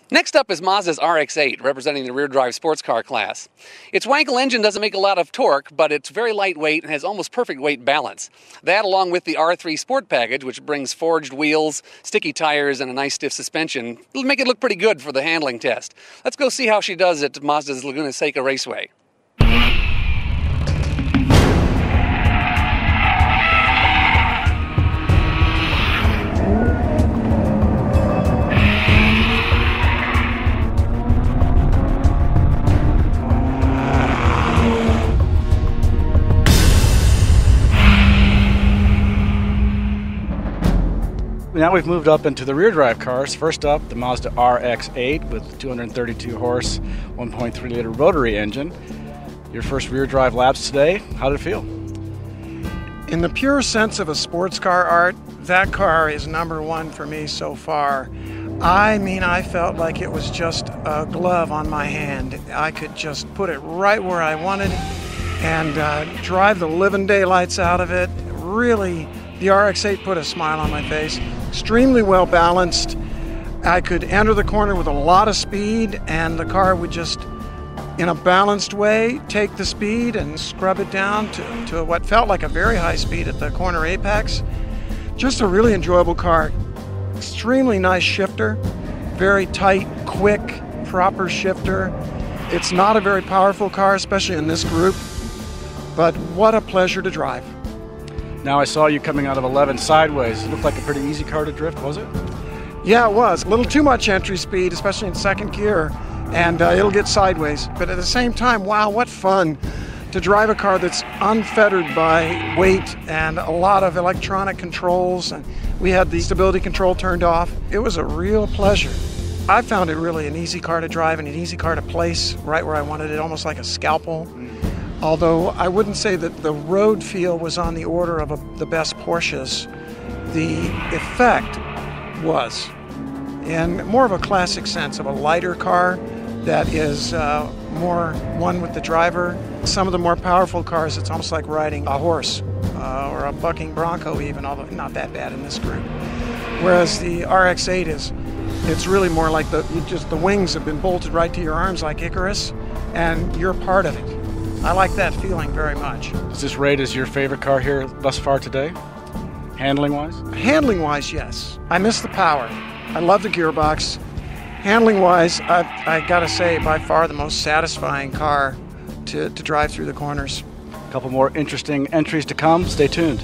Next up is Mazda's RX-8, representing the rear-drive sports car class. Its Wankel engine doesn't make a lot of torque, but it's very lightweight and has almost perfect weight balance. That, along with the R3 Sport package, which brings forged wheels, sticky tires, and a nice stiff suspension, will make it look pretty good for the handling test. Let's go see how she does at Mazda's Laguna Seca Raceway. Now we've moved up into the rear drive cars. First up, the Mazda RX-8 with 232 horse, 1.3 liter rotary engine. Your first rear drive laps today, how did it feel? In the pure sense of a sports car, Art, that car is number one for me so far. I felt like it was just a glove on my hand. I could just put it right where I wanted and drive the living daylights out of it. Really, the RX-8 put a smile on my face. Extremely well balanced. I could enter the corner with a lot of speed, and the car would just, in a balanced way, take the speed and scrub it down to what felt like a very high speed at the corner apex. Just a really enjoyable car. Extremely nice shifter. Very tight, quick, proper shifter. It's not a very powerful car, especially in this group, but what a pleasure to drive. Now I saw you coming out of 11 sideways. It looked like a pretty easy car to drift, was it? Yeah, it was. A little too much entry speed, especially in second gear, and it'll get sideways. But at the same time, wow, what fun to drive a car that's unfettered by weight and a lot of electronic controls. And we had the stability control turned off. It was a real pleasure. I found it really an easy car to drive and an easy car to place right where I wanted it, almost like a scalpel. Although I wouldn't say that the road feel was on the order of the best Porsches, the effect was in more of a classic sense of a lighter car that is more one with the driver. Some of the more powerful cars, it's almost like riding a horse or a bucking bronco even, although not that bad in this group. Whereas the RX-8 it's really more like the wings have been bolted right to your arms like Icarus, and you're part of it. I like that feeling very much. Is this rate as your favorite car here thus far today, handling-wise? Handling-wise, yes. I miss the power. I love the gearbox. Handling-wise, I gotta say, by far the most satisfying car to drive through the corners. A couple more interesting entries to come. Stay tuned.